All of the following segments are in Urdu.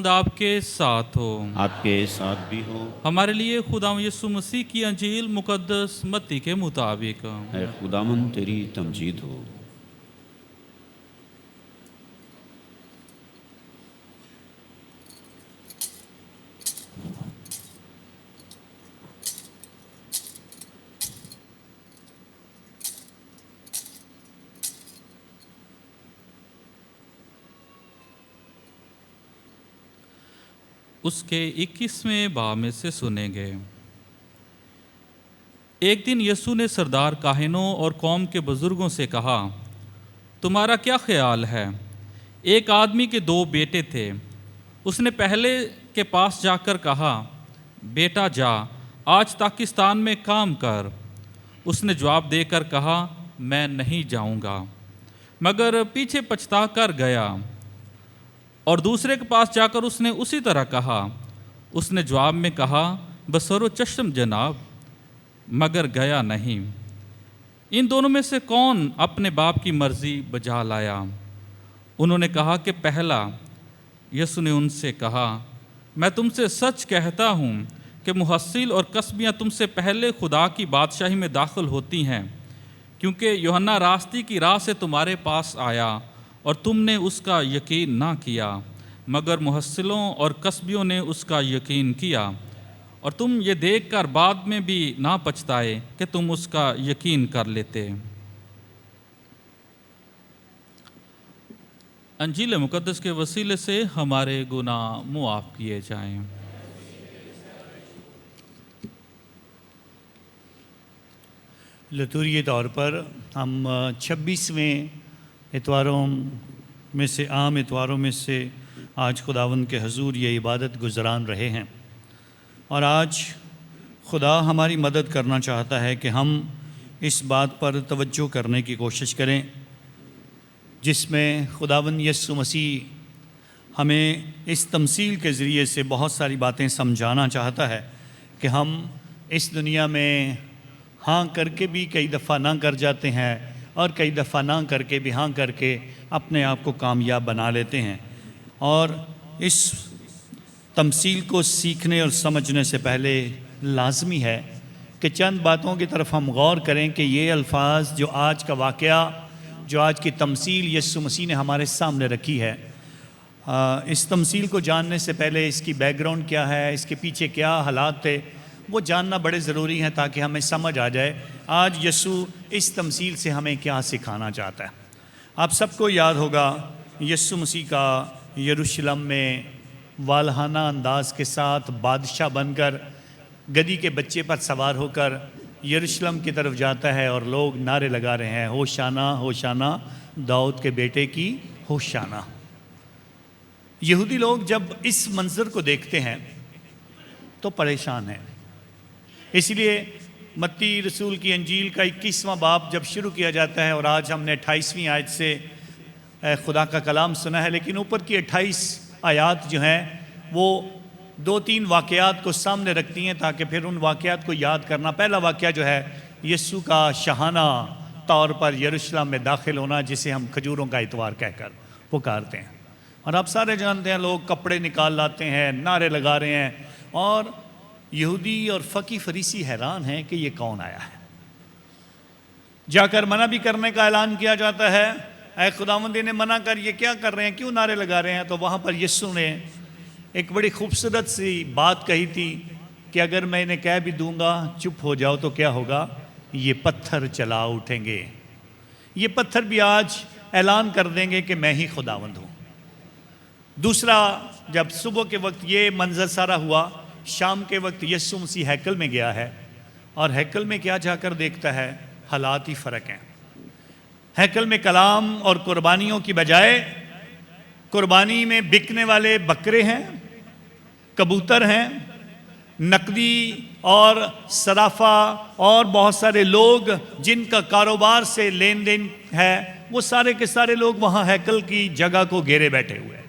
خداوند آپ کے ساتھ ہو۔ آپ کے ساتھ بھی ہو۔ ہمارے لیے خداوند یسوع مسیح کی انجیل مقدس متی کے مطابق۔ اے خداوند تیری تمجید ہو۔ اس کے 21ویں باب میں سے سنیں گے۔ ایک دن یسوع نے سردار کاہنوں اور قوم کے بزرگوں سے کہا، تمہارا کیا خیال ہے؟ ایک آدمی کے 2 بیٹے تھے۔ اس نے پہلے کے پاس جا کر کہا، بیٹا جا، آج تاکستان میں کام کر۔ اس نے جواب دے کر کہا، میں نہیں جاؤں گا، مگر پیچھے پچھتا کر گیا۔ اور دوسرے کے پاس جا کر اس نے اسی طرح کہا۔ اس نے جواب میں کہا، بصر و چشم جناب، مگر گیا نہیں۔ ان دونوں میں سے کون اپنے باپ کی مرضی بجا لایا؟ انہوں نے کہا کہ پہلا۔ یسوع نے ان سے کہا، میں تم سے سچ کہتا ہوں کہ محصل اور کسبیاں تم سے پہلے خدا کی بادشاہی میں داخل ہوتی ہیں، کیونکہ یوحنا راستی کی راہ سے تمہارے پاس آیا اور تم نے اس کا یقین نہ کیا، مگر محصلوں اور کسبیوں نے اس کا یقین کیا، اور تم یہ دیکھ کر بعد میں بھی نہ پچھتائے کہ تم اس کا یقین کر لیتے۔ انجیل مقدس کے وسیلے سے ہمارے گناہ معاف کیے جائیں۔ لطوری طور پر ہم 26ویں اتواروں میں سے عام اتواروں میں سے آج خداوند کے حضور یہ عبادت گزران رہے ہیں، اور آج خدا ہماری مدد کرنا چاہتا ہے کہ ہم اس بات پر توجہ کرنے کی کوشش کریں جس میں خداوند یسوع مسیح ہمیں اس تمثیل کے ذریعے سے بہت ساری باتیں سمجھانا چاہتا ہے کہ ہم اس دنیا میں ہاں کر کے بھی کئی دفعہ نہ کر جاتے ہیں، اور کئی دفعہ نہ کر کے بھی ہاں کر کے اپنے آپ کو کامیاب بنا لیتے ہیں۔ اور اس تمثیل کو سیکھنے اور سمجھنے سے پہلے لازمی ہے کہ چند باتوں کی طرف ہم غور کریں کہ یہ الفاظ جو آج کا واقعہ، جو آج کی تمثیل یسوع مسیح نے ہمارے سامنے رکھی ہے، اس تمثیل کو جاننے سے پہلے اس کی بیک گراؤنڈ کیا ہے، اس کے پیچھے کیا حالات تھے، وہ جاننا بڑے ضروری ہیں تاکہ ہمیں سمجھ آ جائے آج یسوع اس تمثیل سے ہمیں کیا سکھانا چاہتا ہے۔ آپ سب کو یاد ہوگا یسوع مسیح کا یروشلم میں والہانہ انداز کے ساتھ بادشاہ بن کر گدی کے بچے پر سوار ہو کر یروشلم کی طرف جاتا ہے، اور لوگ نعرے لگا رہے ہیں، ہوشانہ ہوشانہ داؤد کے بیٹے کی ہوشانہ۔ یہودی لوگ جب اس منظر کو دیکھتے ہیں تو پریشان ہیں، اس لیے متی رسول کی انجیل کا 21واں باب جب شروع کیا جاتا ہے، اور آج ہم نے 28ویں آیت سے خدا کا کلام سنا ہے، لیکن اوپر کی 28 آیات جو ہیں وہ 2-3 واقعات کو سامنے رکھتی ہیں تاکہ پھر ان واقعات کو یاد کرنا۔ پہلا واقعہ جو ہے یسوع کا شاہانہ طور پر یروشلم میں داخل ہونا، جسے ہم کھجوروں کا اتوار کہہ کر پکارتے ہیں، اور آپ سارے جانتے ہیں لوگ کپڑے نکال لاتے ہیں، نعرے لگا رہے ہیں، اور یہودی اور فقی فریسی حیران ہیں کہ یہ کون آیا ہے۔ جا کر منع بھی کرنے کا اعلان کیا جاتا ہے، اے خداوند انہیں منع کر، یہ کیا کر رہے ہیں، کیوں نعرے لگا رہے ہیں؟ تو وہاں پر یسوع نے ایک بڑی خوبصورت سی بات کہی تھی کہ اگر میں انہیں کہہ بھی دوں گا چپ ہو جاؤ تو کیا ہوگا؟ یہ پتھر چلا اٹھیں گے، یہ پتھر بھی آج اعلان کر دیں گے کہ میں ہی خداوند ہوں۔ دوسرا، جب صبح کے وقت یہ منظر سارا ہوا، شام کے وقت یسوع مسیح ہیکل میں گیا ہے، اور ہیکل میں کیا جا کر دیکھتا ہے؟ حالات ہی فرق ہیں۔ ہیکل میں کلام اور قربانیوں کی بجائے قربانی میں بکنے والے بکرے ہیں، کبوتر ہیں، نقدی اور صرافہ اور بہت سارے لوگ جن کا کاروبار سے لین دین ہے، وہ سارے کے سارے لوگ وہاں ہیکل کی جگہ کو گھیرے بیٹھے ہوئے ہیں۔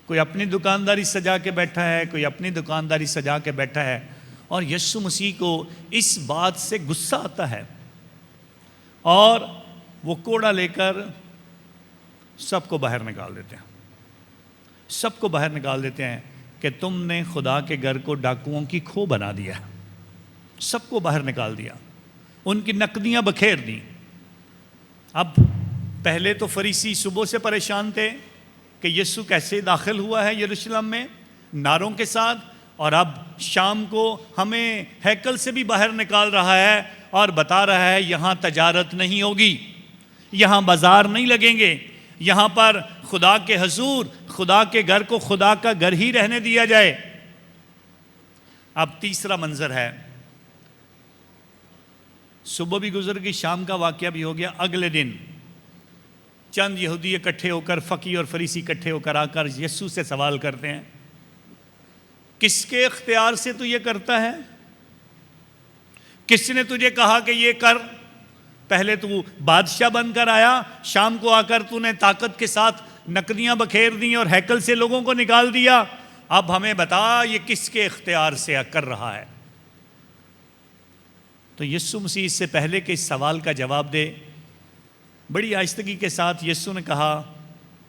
کوئی اپنی دکانداری سجا کے بیٹھا ہے، کوئی اپنی دکانداری سجا کے بیٹھا ہے، اور یسوع مسیح کو اس بات سے غصہ آتا ہے، اور وہ کوڑا لے کر سب کو باہر نکال دیتے ہیں۔ سب کو باہر نکال دیتے ہیں کہ تم نے خدا کے گھر کو ڈاکوؤں کی کھو بنا دیا. سب کو باہر نکال دیا, ان کی نقدیاں بکھیر دیں. اب پہلے تو فریسی صبح سے پریشان تھے کہ یسوع کیسے داخل ہوا ہے یروشلم میں ناروں کے ساتھ, اور اب شام کو ہمیں ہیکل سے بھی باہر نکال رہا ہے اور بتا رہا ہے یہاں تجارت نہیں ہوگی, یہاں بازار نہیں لگیں گے, یہاں پر خدا کے حضور, خدا کے گھر کو خدا کا گھر ہی رہنے دیا جائے. اب تیسرا منظر ہے, صبح بھی گزر گئی, شام کا واقعہ بھی ہو گیا. اگلے دن چند یہودی اکٹھے ہو کر, فقیہ اور فریسی اکٹھے ہو کر آ کر یسوع سے سوال کرتے ہیں, کس کے اختیار سے تو یہ کرتا ہے؟ کس نے تجھے کہا کہ یہ کر؟ پہلے تو بادشاہ بن کر آیا, شام کو آ کر تو نے طاقت کے ساتھ نقدیاں بکھیر دیں اور ہیکل سے لوگوں کو نکال دیا. اب ہمیں بتا یہ کس کے اختیار سے کر رہا ہے؟ تو یسوع مسیح اس سے پہلے کہ اس سوال کا جواب دے, بڑی آہستگی کے ساتھ یسوع نے کہا,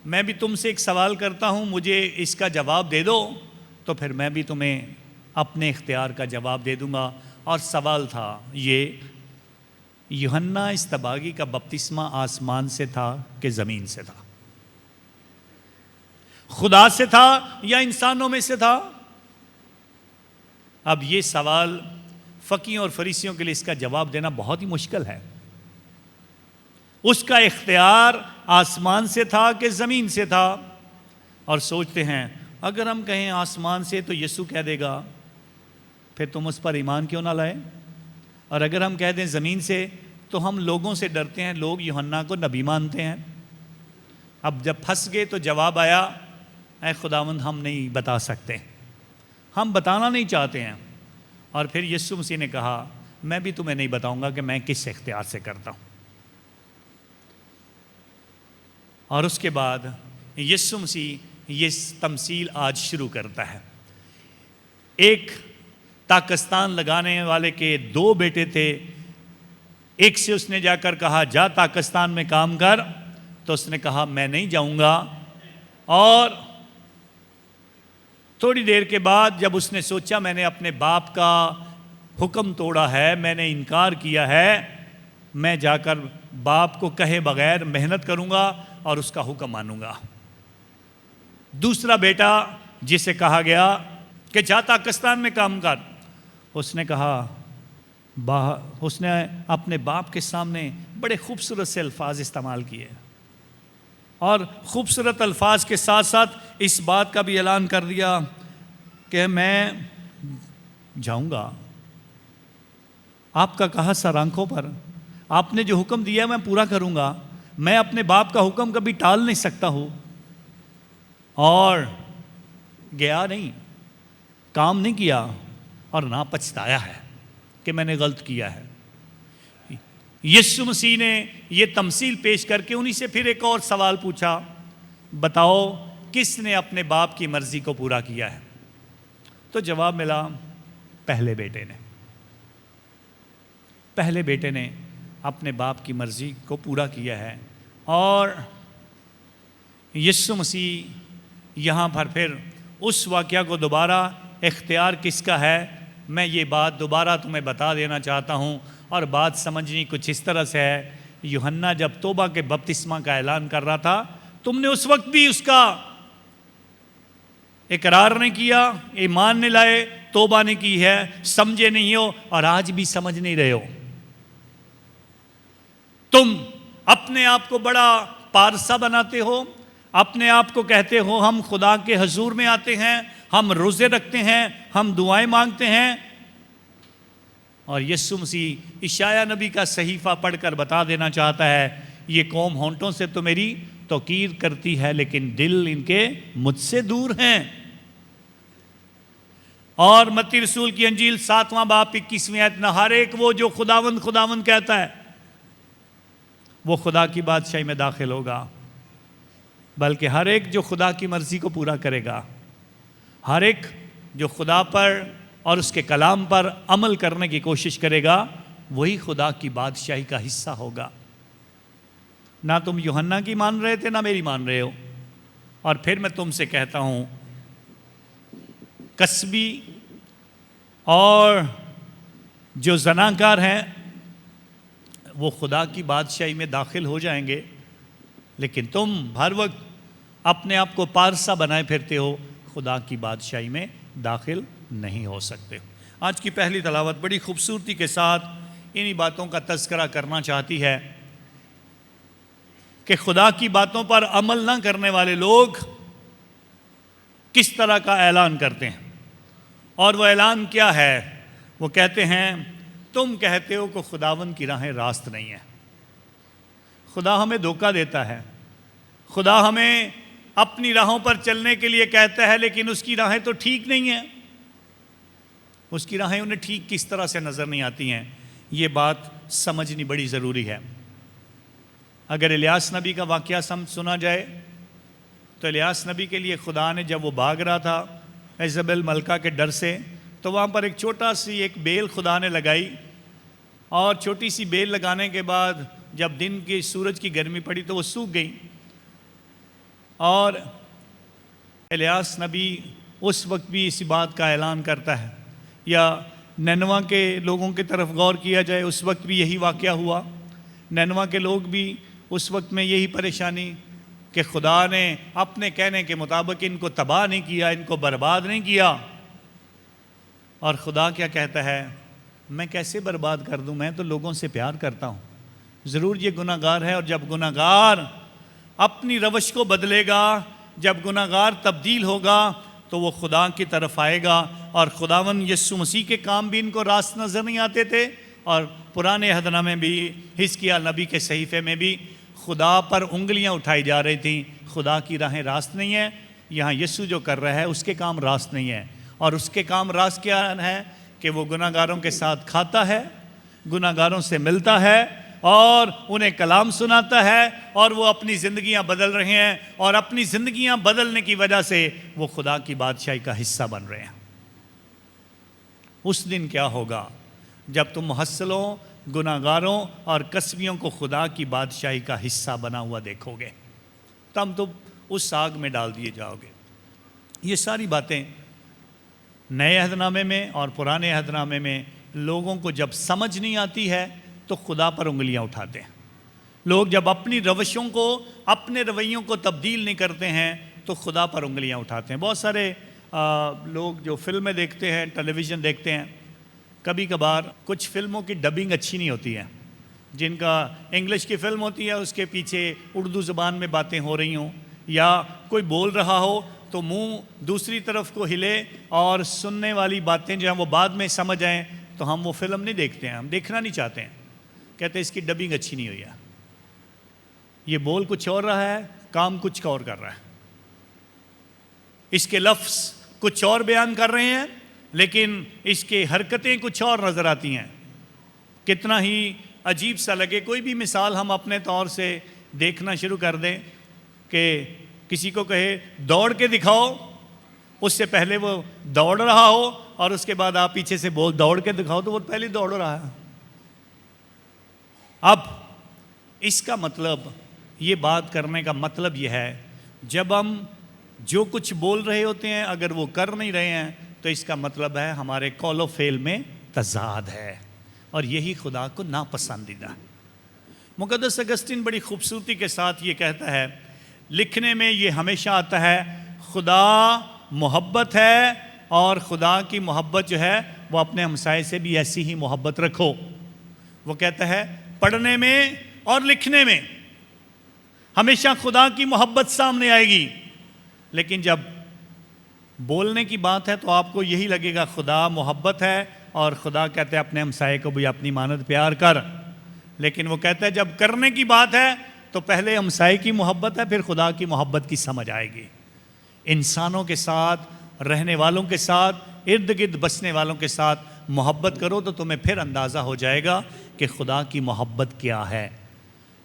میں بھی تم سے ایک سوال کرتا ہوں, مجھے اس کا جواب دے دو تو پھر میں بھی تمہیں اپنے اختیار کا جواب دے دوں گا. اور سوال تھا یہ, یوحنا اصطباغی کا بپتسمہ آسمان سے تھا کہ زمین سے تھا؟ خدا سے تھا یا انسانوں میں سے تھا؟ اب یہ سوال فقیوں اور فریسیوں کے لیے اس کا جواب دینا بہت ہی مشکل ہے. اس کا اختیار آسمان سے تھا کہ زمین سے تھا؟ اور سوچتے ہیں اگر ہم کہیں آسمان سے تو یسوع کہہ دے گا پھر تم اس پر ایمان کیوں نہ لائے, اور اگر ہم کہہ دیں زمین سے تو ہم لوگوں سے ڈرتے ہیں, لوگ یوحنا کو نبی مانتے ہیں. اب جب پھنس گئے تو جواب آیا, اے خداوند ہم نہیں بتا سکتے, ہم بتانا نہیں چاہتے ہیں. اور پھر یسوع مسیح نے کہا, میں بھی تمہیں نہیں بتاؤں گا کہ میں کس اختیار سے کرتا ہوں. اور اس کے بعد یسوع مسیح یہ تمثیل آج شروع کرتا ہے. ایک تاکستان لگانے والے کے 2 بیٹے تھے, ایک سے اس نے جا کر کہا جا تاکستان میں کام کر, تو اس نے کہا میں نہیں جاؤں گا. اور تھوڑی دیر کے بعد جب اس نے سوچا میں نے اپنے باپ کا حکم توڑا ہے, میں نے انکار کیا ہے, میں جا کر باپ کو کہے بغیر محنت کروں گا اور اس کا حکم مانوں گا. دوسرا بیٹا جسے کہا گیا کہ جا پاکستان میں کام کر, اس نے کہا اس نے اپنے باپ کے سامنے بڑے خوبصورت سے الفاظ استعمال کیے, اور خوبصورت الفاظ کے ساتھ ساتھ اس بات کا بھی اعلان کر دیا کہ میں جاؤں گا, آپ کا کہا سر آنکھوں پر, آپ نے جو حکم دیا میں پورا کروں گا, میں اپنے باپ کا حکم کبھی ٹال نہیں سکتا ہوں. اور گیا نہیں, کام نہیں کیا, اور نہ پچھتایا ہے کہ میں نے غلط کیا ہے. یسوع مسیح نے یہ تمثیل پیش کر کے انہی سے پھر ایک اور سوال پوچھا, بتاؤ کس نے اپنے باپ کی مرضی کو پورا کیا ہے؟ تو جواب ملا پہلے بیٹے نے. پہلے بیٹے نے اپنے باپ کی مرضی کو پورا کیا ہے. اور یسوع مسیح یہاں پر پھر اس واقعہ کو دوبارہ, اختیار کس کا ہے, میں یہ بات دوبارہ تمہیں بتا دینا چاہتا ہوں. اور بات سمجھنی کچھ اس طرح سے ہے, یوحنا جب توبہ کے بپتسمہ کا اعلان کر رہا تھا, تم نے اس وقت بھی اس کا اقرار نہیں کیا, ایمان نہیں لائے, توبہ نہیں کی ہے, سمجھے نہیں ہو, اور آج بھی سمجھ نہیں رہے ہو. تم اپنے آپ کو بڑا پارسا بناتے ہو, اپنے آپ کو کہتے ہو ہم خدا کے حضور میں آتے ہیں, ہم روزے رکھتے ہیں, ہم دعائیں مانگتے ہیں. اور یسوع مسیح اشعیا نبی کا صحیفہ پڑھ کر بتا دینا چاہتا ہے, یہ قوم ہونٹوں سے تو میری توقیر کرتی ہے لیکن دل ان کے مجھ سے دور ہیں. اور متی رسول کی انجیل 7واں باب 21ویں آیت, نہ ہر ایک وہ جو خداوند خداوند کہتا ہے وہ خدا کی بادشاہی میں داخل ہوگا, بلکہ ہر ایک جو خدا کی مرضی کو پورا کرے گا, ہر ایک جو خدا پر اور اس کے کلام پر عمل کرنے کی کوشش کرے گا, وہی خدا کی بادشاہی کا حصہ ہوگا. نہ تم یوحنا کی مان رہے تھے نہ میری مان رہے ہو, اور پھر میں تم سے کہتا ہوں کسبی اور جو زناکار ہیں وہ خدا کی بادشاہی میں داخل ہو جائیں گے، لیکن تم ہر وقت اپنے آپ کو پارسا بنائے پھرتے ہو، خدا کی بادشاہی میں داخل نہیں ہو سکتے۔ آج کی پہلی تلاوت بڑی خوبصورتی کے ساتھ انہی باتوں کا تذکرہ کرنا چاہتی ہے کہ خدا کی باتوں پر عمل نہ کرنے والے لوگ کس طرح کا اعلان کرتے ہیں، اور وہ اعلان کیا ہے؟ وہ کہتے ہیں تم کہتے ہو کہ خداوند کی راہیں راست نہیں ہیں۔ خدا ہمیں دھوکہ دیتا ہے، خدا ہمیں اپنی راہوں پر چلنے کے لیے کہتا ہے، لیکن اس کی راہیں تو ٹھیک نہیں ہیں، اس کی راہیں انہیں ٹھیک کس طرح سے نظر نہیں آتی ہیں۔ یہ بات سمجھنی بڑی ضروری ہے۔ اگر الیاس نبی کا واقعہ سنا جائے تو الیاس نبی کے لیے خدا نے جب وہ بھاگ رہا تھا ایزابل ملکہ کے ڈر سے، تو وہاں پر ایک چھوٹا سی ایک بیل خدا نے لگائی، اور چھوٹی سی بیل لگانے کے بعد جب دن کی سورج کی گرمی پڑی تو وہ سوکھ گئی، اور الیاس نبی اس وقت بھی اسی بات کا اعلان کرتا ہے۔ یا نینوا کے لوگوں کی طرف غور کیا جائے، اس وقت بھی یہی واقعہ ہوا۔ نینوا کے لوگ بھی اس وقت میں یہی پریشانی کہ خدا نے اپنے کہنے کے مطابق ان کو تباہ نہیں کیا، ان کو برباد نہیں کیا، اور خدا کیا کہتا ہے؟ میں کیسے برباد کر دوں؟ میں تو لوگوں سے پیار کرتا ہوں۔ ضرور یہ گناہ گار ہے، اور جب گناہ گار اپنی روش کو بدلے گا، جب گناہ گار تبدیل ہوگا تو وہ خدا کی طرف آئے گا۔ اور خداوند یسوع مسیح کے کام بھی ان کو راست نظر نہیں آتے تھے، اور پرانے عہد نامے میں بھی حزقیال نبی کے صحیفے میں بھی خدا پر انگلیاں اٹھائی جا رہی تھیں، خدا کی راہیں راست نہیں ہیں۔ یہاں یسوع جو کر رہا ہے اس کے کام راست نہیں ہیں، اور اس کے کام راست کیا ہے کہ وہ گناہ گاروں کے ساتھ کھاتا ہے، گناہ گاروں سے ملتا ہے، اور انہیں کلام سناتا ہے، اور وہ اپنی زندگیاں بدل رہے ہیں، اور اپنی زندگیاں بدلنے کی وجہ سے وہ خدا کی بادشاہی کا حصہ بن رہے ہیں۔ اس دن کیا ہوگا جب تم محصلوں، گناہ گاروں اور کسبیوں کو خدا کی بادشاہی کا حصہ بنا ہوا دیکھو گے، تم تو اس آگ میں ڈال دیے جاؤ گے۔ یہ ساری باتیں نئے عہد نامے میں اور پرانے عہد نامے میں لوگوں کو جب سمجھ نہیں آتی ہے تو خدا پر انگلیاں اٹھاتے ہیں۔ لوگ جب اپنی روشوں کو، اپنے رویوں کو تبدیل نہیں کرتے ہیں تو خدا پر انگلیاں اٹھاتے ہیں۔ بہت سارے لوگ جو فلمیں دیکھتے ہیں، ٹیلی ویژن دیکھتے ہیں، کبھی کبھار کچھ فلموں کی ڈبنگ اچھی نہیں ہوتی ہے، جن کا انگلش کی فلم ہوتی ہے اس کے پیچھے اردو زبان میں باتیں ہو رہی ہوں، یا کوئی بول رہا ہو تو منہ دوسری طرف کو ہلے اور سننے والی باتیں جو ہیں وہ بعد میں سمجھ آئیں، تو ہم وہ فلم نہیں دیکھتے ہیں، ہم دیکھنا نہیں چاہتے ہیں، کہتے ہیں اس کی ڈبنگ اچھی نہیں ہوئی ہے، یہ بول کچھ اور رہا ہے، کام کچھ اور کر رہا ہے، اس کے لفظ کچھ اور بیان کر رہے ہیں لیکن اس کے حرکتیں کچھ اور نظر آتی ہیں۔ کتنا ہی عجیب سا لگے، کوئی بھی مثال ہم اپنے طور سے دیکھنا شروع کر دیں کہ کسی کو کہے دوڑ کے دکھاؤ، اس سے پہلے وہ دوڑ رہا ہو، اور اس کے بعد آپ پیچھے سے بول دوڑ کے دکھاؤ تو وہ پہلے دوڑ رہا ہے۔ اب اس کا مطلب، یہ بات کرنے کا مطلب یہ ہے، جب ہم جو کچھ بول رہے ہوتے ہیں اگر وہ کر نہیں رہے ہیں تو اس کا مطلب ہے ہمارے قول و فعل میں تضاد ہے، اور یہی خدا کو ناپسندیدہ ہے۔ مقدس اگسطین بڑی خوبصورتی کے ساتھ یہ کہتا ہے، لکھنے میں یہ ہمیشہ آتا ہے خدا محبت ہے، اور خدا کی محبت جو ہے وہ اپنے ہمسائے سے بھی ایسی ہی محبت رکھو۔ وہ کہتا ہے پڑھنے میں اور لکھنے میں ہمیشہ خدا کی محبت سامنے آئے گی، لیکن جب بولنے کی بات ہے تو آپ کو یہی لگے گا خدا محبت ہے، اور خدا کہتے ہیں اپنے ہمسائے کو بھی اپنی مانند پیار کر، لیکن وہ کہتا ہے جب کرنے کی بات ہے تو پہلے ہمسائے کی محبت ہے، پھر خدا کی محبت کی سمجھ آئے گی۔ انسانوں کے ساتھ، رہنے والوں کے ساتھ، ارد گرد بسنے والوں کے ساتھ محبت کرو تو تمہیں پھر اندازہ ہو جائے گا کہ خدا کی محبت کیا ہے۔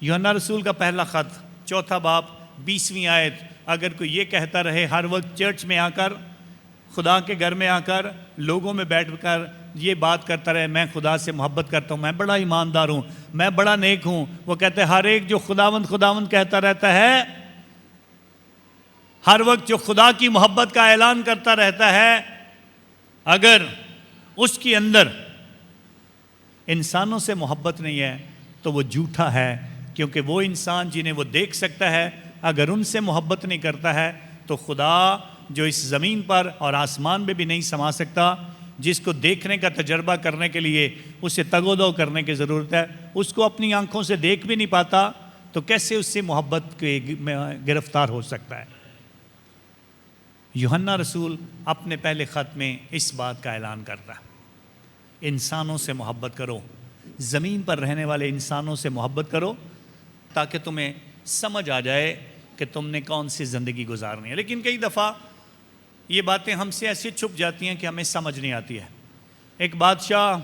یوحنا رسول کا پہلا خط 4 باب 20 آیت، اگر کوئی یہ کہتا رہے ہر وقت چرچ میں آ کر، خدا کے گھر میں آ کر، لوگوں میں بیٹھ کر یہ بات کرتا رہے میں خدا سے محبت کرتا ہوں، میں بڑا ایماندار ہوں، میں بڑا نیک ہوں، وہ کہتے ہیں ہر ایک جو خداوند خداوند کہتا رہتا ہے ہر وقت جو خدا کی محبت کا اعلان کرتا رہتا ہے، اگر اس کے اندر انسانوں سے محبت نہیں ہے تو وہ جھوٹا ہے، کیونکہ وہ انسان جنہیں وہ دیکھ سکتا ہے اگر ان سے محبت نہیں کرتا ہے تو خدا جو اس زمین پر اور آسمان میں بھی نہیں سما سکتا، جس کو دیکھنے کا تجربہ کرنے کے لیے اسے تگ و دو کرنے کی ضرورت ہے، اس کو اپنی آنکھوں سے دیکھ بھی نہیں پاتا تو کیسے اس سے محبت کے گرفتار ہو سکتا ہے؟ یوحنا رسول اپنے پہلے خط میں اس بات کا اعلان کرتا ہے، انسانوں سے محبت کرو، زمین پر رہنے والے انسانوں سے محبت کرو تاکہ تمہیں سمجھ آ جائے کہ تم نے کون سی زندگی گزارنی ہے۔ لیکن کئی دفعہ یہ باتیں ہم سے ایسے چھپ جاتی ہیں کہ ہمیں سمجھ نہیں آتی ہے۔ ایک بادشاہ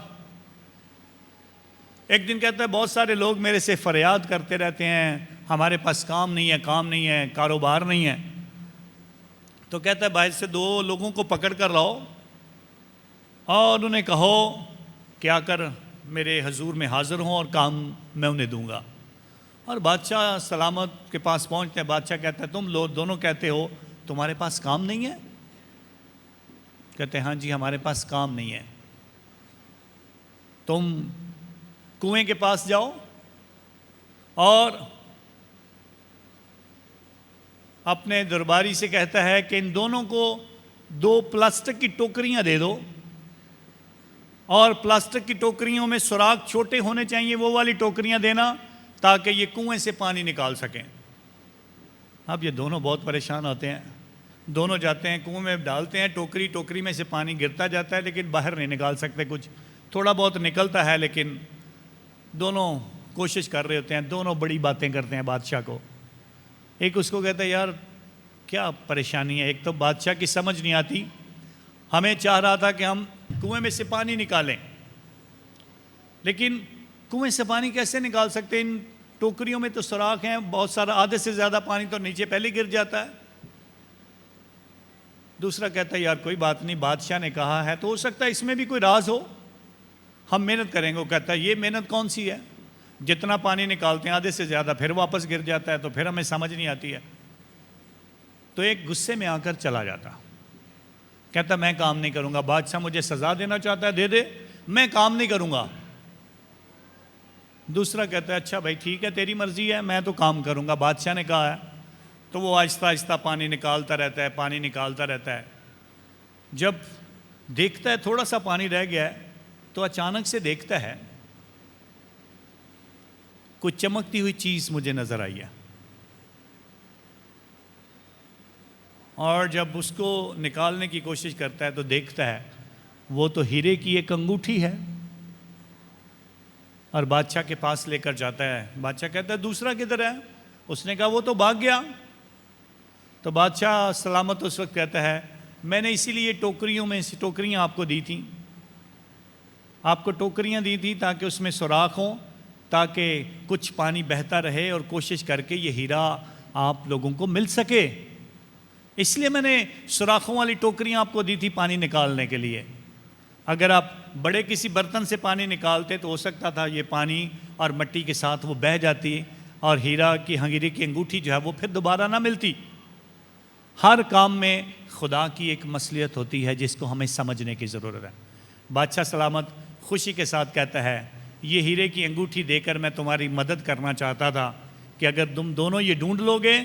ایک دن کہتا ہے بہت سارے لوگ میرے سے فریاد کرتے رہتے ہیں، ہمارے پاس کام نہیں ہے، کاروبار نہیں ہے۔ تو کہتا ہے باہر سے 2 لوگوں کو پکڑ کر لاؤ اور انہیں کہو کہ آ کر میرے حضور میں حاضر ہوں اور کام میں انہیں دوں گا۔ اور بادشاہ سلامت کے پاس پہنچتے ہیں۔ بادشاہ کہتا ہے تم لوگ دونوں کہتے ہو تمہارے پاس کام نہیں ہے؟ کہتے ہیں ہاں جی ہمارے پاس کام نہیں ہے۔ تم کنویں کے پاس جاؤ اور اپنے درباری سے کہتا ہے کہ ان دونوں کو 2 پلاسٹک کی ٹوکریاں دے دو، اور پلاسٹک کی ٹوکریوں میں سوراخ چھوٹے ہونے چاہیے، وہ والی ٹوکریاں دینا تاکہ یہ کنویں سے پانی نکال سکیں۔ اب یہ دونوں بہت پریشان ہوتے ہیں، دونوں جاتے ہیں کنویں میں ڈالتے ہیں ٹوکری میں سے پانی گرتا جاتا ہے لیکن باہر نہیں نکال سکتے، کچھ تھوڑا بہت نکلتا ہے لیکن دونوں کوشش کر رہے ہوتے ہیں، دونوں بڑی باتیں کرتے ہیں بادشاہ کو۔ ایک اس کو کہتا ہے یار کیا پریشانی ہے، ایک تو بادشاہ کی سمجھ نہیں آتی، ہمیں چاہ رہا تھا کہ ہم کنویں میں سے پانی نکالیں، لیکن کنویں سے پانی کیسے نکال سکتے، ان ٹوکریوں میں تو سوراخ ہیں بہت سارا، آدھے سے زیادہ پانی تو نیچے پہلے گر جاتا ہے۔ دوسرا کہتا ہے یار کوئی بات نہیں، بادشاہ نے کہا ہے تو ہو سکتا ہے اس میں بھی کوئی راز ہو، ہم محنت کریں گے۔ وہ کہتا ہے یہ محنت کون سی ہے، جتنا پانی نکالتے ہیں آدھے سے زیادہ پھر واپس گر جاتا ہے، تو پھر ہمیں سمجھ نہیں آتی ہے۔ تو ایک غصے میں آ کر چلا جاتا، کہتا میں کام نہیں کروں گا، بادشاہ مجھے سزا دینا چاہتا ہے دے دے، میں کام نہیں کروں گا۔ دوسرا کہتا ہے اچھا بھائی ٹھیک ہے تیری مرضی ہے، میں تو کام کروں گا، بادشاہ نے کہا ہے۔ تو وہ آہستہ آہستہ پانی نکالتا رہتا ہے۔ جب دیکھتا ہے تھوڑا سا پانی رہ گیا ہے تو اچانک سے دیکھتا ہے کوئی چمکتی ہوئی چیز مجھے نظر آئی ہے، اور جب اس کو نکالنے کی کوشش کرتا ہے تو دیکھتا ہے وہ تو ہیرے کی ایک انگوٹھی ہے، اور بادشاہ کے پاس لے کر جاتا ہے۔ بادشاہ کہتا ہے دوسرا کدھر ہے؟ اس نے کہا وہ تو بھاگ گیا۔ تو بادشاہ سلامت اس وقت کہتا ہے میں نے اسی لیے ٹوکریاں آپ کو دی تھیں، آپ کو ٹوکریاں دی تھی تاکہ اس میں سوراخ ہوں، تاکہ کچھ پانی بہتا رہے اور کوشش کر کے یہ ہیرا آپ لوگوں کو مل سکے، اس لیے میں نے سوراخوں والی ٹوکریاں آپ کو دی تھی پانی نکالنے کے لیے۔ اگر آپ بڑے کسی برتن سے پانی نکالتے تو ہو سکتا تھا یہ پانی اور مٹی کے ساتھ وہ بہہ جاتی اور ہیرے کی انگوٹھی جو ہے وہ پھر دوبارہ نہ ملتی۔ ہر کام میں خدا کی ایک مصلحت ہوتی ہے جس کو ہمیں سمجھنے کی ضرورت ہے۔ بادشاہ سلامت خوشی کے ساتھ کہتا ہے یہ ہیرے کی انگوٹھی دے کر میں تمہاری مدد کرنا چاہتا تھا کہ اگر تم دونوں یہ ڈھونڈ لو گے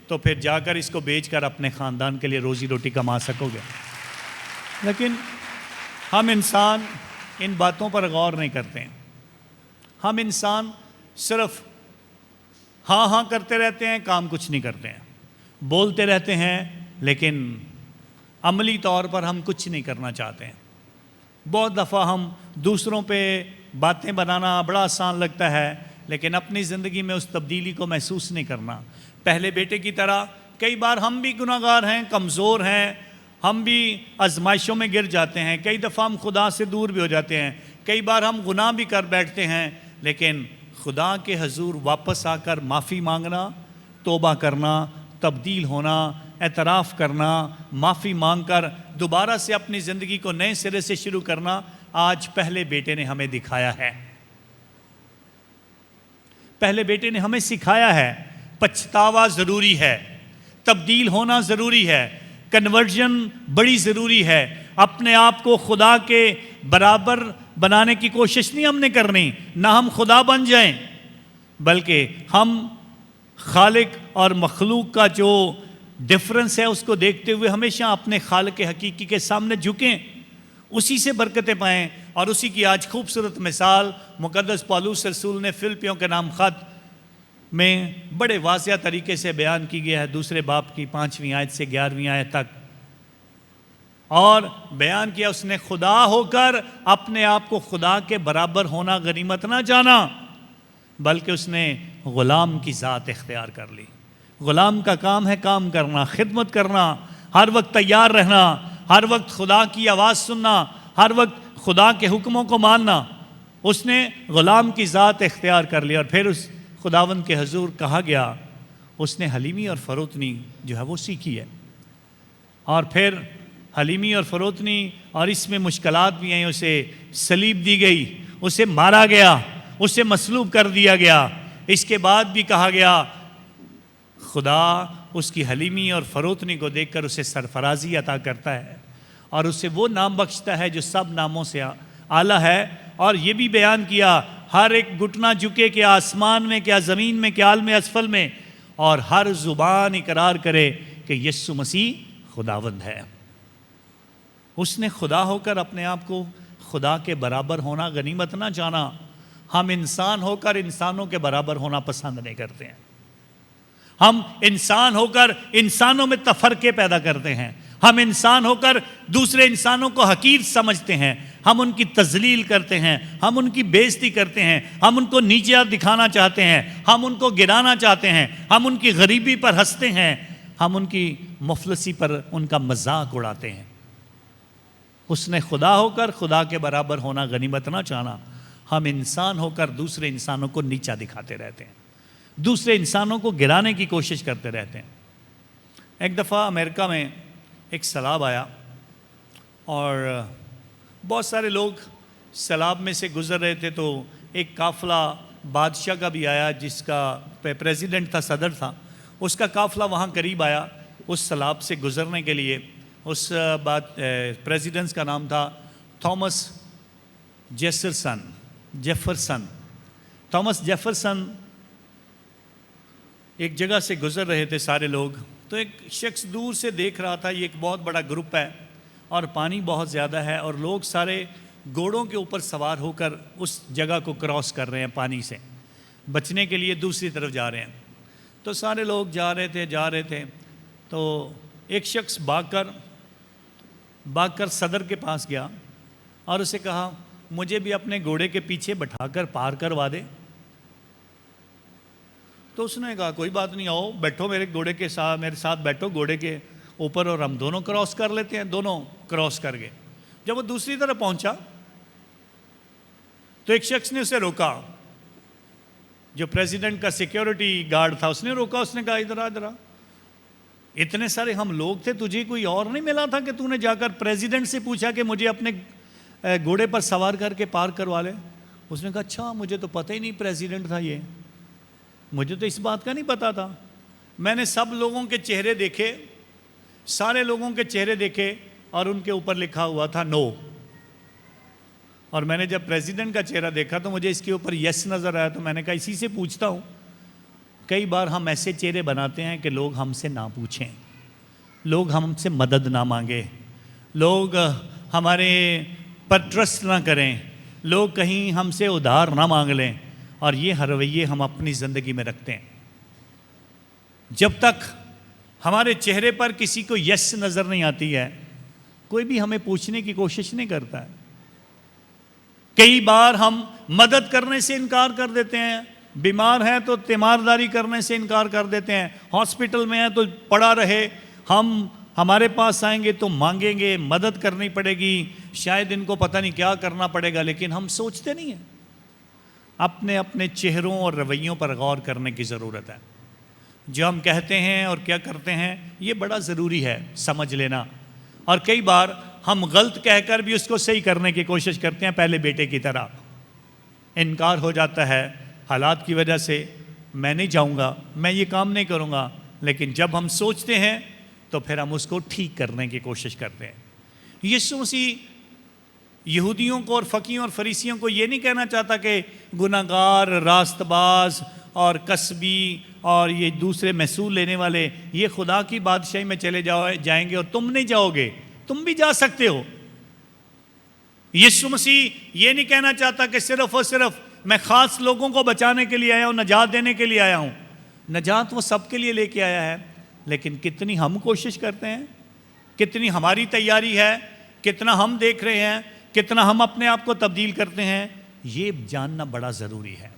تو پھر جا کر اس کو بیچ کر اپنے خاندان کے لیے روزی روٹی کما سکو گے۔ لیکن ہم انسان ان باتوں پر غور نہیں کرتے ہیں، ہم انسان صرف ہاں کرتے رہتے ہیں، کام کچھ نہیں کرتے ہیں، بولتے رہتے ہیں لیکن عملی طور پر ہم کچھ نہیں کرنا چاہتے ہیں۔ بہت دفعہ ہم دوسروں پہ باتیں بنانا بڑا آسان لگتا ہے لیکن اپنی زندگی میں اس تبدیلی کو محسوس نہیں کرنا۔ پہلے بیٹے کی طرح کئی بار ہم بھی گناہگار ہیں، کمزور ہیں، ہم بھی آزمائشوں میں گر جاتے ہیں، کئی دفعہ ہم خدا سے دور بھی ہو جاتے ہیں، کئی بار ہم گناہ بھی کر بیٹھتے ہیں، لیکن خدا کے حضور واپس آ کر معافی مانگنا، توبہ کرنا، تبدیل ہونا، اعتراف کرنا، معافی مانگ کر دوبارہ سے اپنی زندگی کو نئے سرے سے شروع کرنا، آج پہلے بیٹے نے ہمیں دکھایا ہے۔ پہلے بیٹے نے ہمیں سکھایا ہے پچھتاوا ضروری ہے، تبدیل ہونا ضروری ہے، کنورژن بڑی ضروری ہے۔ اپنے آپ کو خدا کے برابر بنانے کی کوشش نہیں ہم نے کرنی، نہ ہم خدا بن جائیں، بلکہ ہم خالق اور مخلوق کا جو ڈفرنس ہے اس کو دیکھتے ہوئے ہمیشہ اپنے خالق حقیقی کے سامنے جھکیں، اسی سے برکتیں پائیں۔ اور اسی کی آج خوبصورت مثال مقدس پالوس رسول نے فلپیوں کے نام خط میں بڑے واضح طریقے سے بیان کی گیا ہے، 2 باب کی 5ویں آیت سے 11ویں آیت تک، اور بیان کیا اس نے خدا ہو کر اپنے آپ کو خدا کے برابر ہونا غنیمت نہ جانا، بلکہ اس نے غلام کی ذات اختیار کر لی۔ غلام کا کام ہے کام کرنا، خدمت کرنا، ہر وقت تیار رہنا، ہر وقت خدا کی آواز سننا، ہر وقت خدا کے حکموں کو ماننا۔ اس نے غلام کی ذات اختیار کر لی، اور پھر اس خداوند کے حضور کہا گیا، اس نے حلیمی اور فروتنی جو ہے وہ سیکھی ہے، اور پھر حلیمی اور فروتنی، اور اس میں مشکلات بھی ہیں، اسے صلیب دی گئی، اسے مارا گیا، اسے مصلوب کر دیا گیا۔ اس کے بعد بھی کہا گیا خدا اس کی حلیمی اور فروتنی کو دیکھ کر اسے سرفرازی عطا کرتا ہے، اور اسے وہ نام بخشتا ہے جو سب ناموں سے اعلیٰ ہے۔ اور یہ بھی بیان کیا ہر ایک گھٹنا جھکے، کیا آسمان میں، کیا زمین میں، کیا عالم اسفل میں، اور ہر زبان اقرار کرے کہ یسوع مسیح خداوند ہے۔ اس نے خدا ہو کر اپنے آپ کو خدا کے برابر ہونا غنیمت نہ جانا۔ ہم انسان ہو کر انسانوں کے برابر ہونا پسند نہیں کرتے ہیں، ہم انسان ہو کر انسانوں میں تفرقے پیدا کرتے ہیں، ہم انسان ہو کر دوسرے انسانوں کو حقیر سمجھتے ہیں، ہم ان کی تذلیل کرتے ہیں، ہم ان کی بےزتی کرتے ہیں، ہم ان کو نیچا دکھانا چاہتے ہیں، ہم ان کو گرانا چاہتے ہیں، ہم ان کی غریبی پر ہنستے ہیں، ہم ان کی مفلسی پر ان کا مذاق اڑاتے ہیں۔ اس نے خدا ہو کر خدا کے برابر ہونا غنیمت نہ جانا۔ ہم انسان ہو کر دوسرے انسانوں کو نیچا دکھاتے رہتے ہیں، دوسرے انسانوں کو گرانے کی کوشش کرتے رہتے ہیں۔ ایک دفعہ امریکہ میں ایک سیلاب آیا، اور بہت سارے لوگ سیلاب میں سے گزر رہے تھے، تو ایک قافلہ بادشاہ کا بھی آیا، جس کا پریزیڈنٹ تھا، صدر تھا، اس کا قافلہ وہاں قریب آیا اس سیلاب سے گزرنے کے لیے۔ اس پریزیڈنٹ کا نام تھا تھامس جیفرسن۔ تھامس جیفرسن ایک جگہ سے گزر رہے تھے سارے لوگ، تو ایک شخص دور سے دیکھ رہا تھا، یہ ایک بہت بڑا گروپ ہے اور پانی بہت زیادہ ہے، اور لوگ سارے گھوڑوں کے اوپر سوار ہو کر اس جگہ کو کراس کر رہے ہیں، پانی سے بچنے کے لیے دوسری طرف جا رہے ہیں۔ تو سارے لوگ جا رہے تھے، تو ایک شخص بھاگ کر صدر کے پاس گیا اور اسے کہا، مجھے بھی اپنے گھوڑے کے پیچھے بٹھا کر پار کروا دے۔ تو اس نے کہا، کوئی بات نہیں، آؤ بیٹھو میرے ساتھ بیٹھو گھوڑے کے اوپر، اور ہم دونوں کراس کر لیتے ہیں۔ دونوں کراس کر گئے۔ جب وہ دوسری طرف پہنچا تو ایک شخص نے اسے روکا، جو پریزیڈنٹ کا سیکیورٹی گارڈ تھا، اس نے روکا، اس نے کہا، ادھر آ، اتنے سارے ہم لوگ تھے، تجھے کوئی اور نہیں ملا تھا کہ تو نے جا کر پریزیڈنٹ سے پوچھا کہ مجھے اپنے گھوڑے پر سوار کر کے پار کروا لے؟ اس نے کہا، اچھا، مجھے تو پتہ ہی نہیں پریزیڈنٹ تھا یہ، مجھے تو اس بات کا نہیں پتا تھا۔ میں نے سب لوگوں کے چہرے دیکھے، سارے لوگوں کے چہرے دیکھے، اور ان کے اوپر لکھا ہوا تھا نو، اور میں نے جب پریزیڈنٹ کا چہرہ دیکھا تو مجھے اس کے اوپر یس نظر آیا، تو میں نے کہا اسی سے پوچھتا ہوں۔ کئی بار ہم ایسے چہرے بناتے ہیں کہ لوگ ہم سے نہ پوچھیں، لوگ ہم سے مدد نہ مانگیں، لوگ ہمارے پر ٹرسٹ نہ کریں، لوگ کہیں ہم سے ادھار نہ مانگ لیں، اور یہ رویے ہم اپنی زندگی میں رکھتے ہیں۔ جب تک ہمارے چہرے پر کسی کو یس نظر نہیں آتی ہے، کوئی بھی ہمیں پوچھنے کی کوشش نہیں کرتا ہے۔ کئی بار ہم مدد کرنے سے انکار کر دیتے ہیں، بیمار ہیں تو تیمارداری کرنے سے انکار کر دیتے ہیں، ہاسپٹل میں ہیں تو پڑا رہے، ہمارے پاس آئیں گے تو مانگیں گے، مدد کرنی پڑے گی، شاید ان کو پتہ نہیں کیا کرنا پڑے گا، لیکن ہم سوچتے نہیں ہیں۔ اپنے چہروں اور رویوں پر غور کرنے کی ضرورت ہے۔ جو ہم کہتے ہیں اور کیا کرتے ہیں، یہ بڑا ضروری ہے سمجھ لینا۔ اور کئی بار ہم غلط کہہ کر بھی اس کو صحیح کرنے کی کوشش کرتے ہیں، پہلے بیٹے کی طرح انکار ہو جاتا ہے حالات کی وجہ سے، میں نہیں جاؤں گا، میں یہ کام نہیں کروں گا، لیکن جب ہم سوچتے ہیں تو پھر ہم اس کو ٹھیک کرنے کی کوشش کرتے ہیں۔ یسوع مسیح یہودیوں کو اور فقیوں اور فریسیوں کو یہ نہیں کہنا چاہتا کہ گناہ گار، راست باز اور کسبی اور یہ دوسرے محصول لینے والے یہ خدا کی بادشاہی میں چلے جائیں گے اور تم نہیں جاؤ گے، تم بھی جا سکتے ہو۔ یسوع مسیح یہ نہیں کہنا چاہتا کہ صرف اور صرف میں خاص لوگوں کو بچانے کے لیے آیا ہوں، نجات دینے کے لیے آیا ہوں۔ نجات وہ سب کے لیے لے کے آیا ہے، لیکن کتنی ہم کوشش کرتے ہیں، کتنی ہماری تیاری ہے، کتنا ہم دیکھ رہے ہیں، کتنا ہم اپنے آپ کو تبدیل کرتے ہیں، یہ جاننا بڑا ضروری ہے۔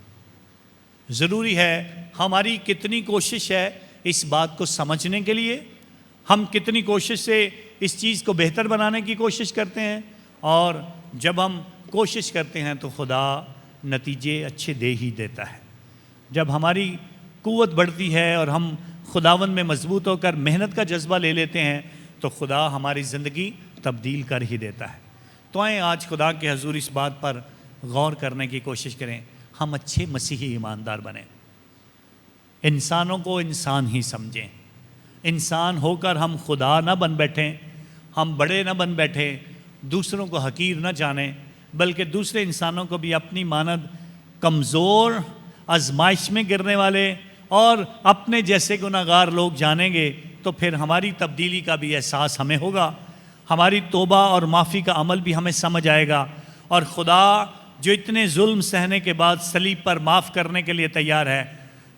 ضروری ہے ہماری کتنی کوشش ہے اس بات کو سمجھنے کے لیے، ہم کتنی کوشش سے اس چیز کو بہتر بنانے کی کوشش کرتے ہیں، اور جب ہم کوشش کرتے ہیں تو خدا نتیجے اچھے دے ہی دیتا ہے۔ جب ہماری قوت بڑھتی ہے اور ہم خداوند میں مضبوط ہو کر محنت کا جذبہ لے لیتے ہیں تو خدا ہماری زندگی تبدیل کر ہی دیتا ہے۔ تو آئیں آج خدا کے حضور اس بات پر غور کرنے کی کوشش کریں، ہم اچھے مسیحی ایماندار بنیں، انسانوں کو انسان ہی سمجھیں، انسان ہو کر ہم خدا نہ بن بیٹھیں، ہم بڑے نہ بن بیٹھیں، دوسروں کو حقیر نہ جانیں، بلکہ دوسرے انسانوں کو بھی اپنی مانند کمزور، آزمائش میں گرنے والے اور اپنے جیسے گناہ گار لوگ جانیں گے تو پھر ہماری تبدیلی کا بھی احساس ہمیں ہوگا، ہماری توبہ اور معافی کا عمل بھی ہمیں سمجھ آئے گا، اور خدا جو اتنے ظلم سہنے کے بعد صلیب پر معاف کرنے کے لیے تیار ہے،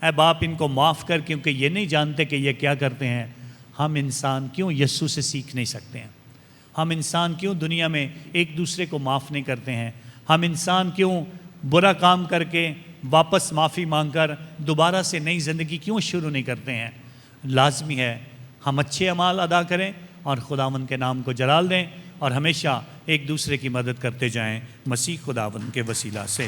اے باپ ان کو معاف کر، کیونکہ یہ نہیں جانتے کہ یہ کیا کرتے ہیں۔ ہم انسان کیوں یسوع سے سیکھ نہیں سکتے ہیں؟ ہم انسان کیوں دنیا میں ایک دوسرے کو معاف نہیں کرتے ہیں؟ ہم انسان کیوں برا کام کر کے واپس معافی مانگ کر دوبارہ سے نئی زندگی کیوں شروع نہیں کرتے ہیں؟ لازمی ہے ہم اچھے اعمال ادا کریں اور خداوند کے نام کو جلال دیں، اور ہمیشہ ایک دوسرے کی مدد کرتے جائیں، مسیح خداوند کے وسیلہ سے۔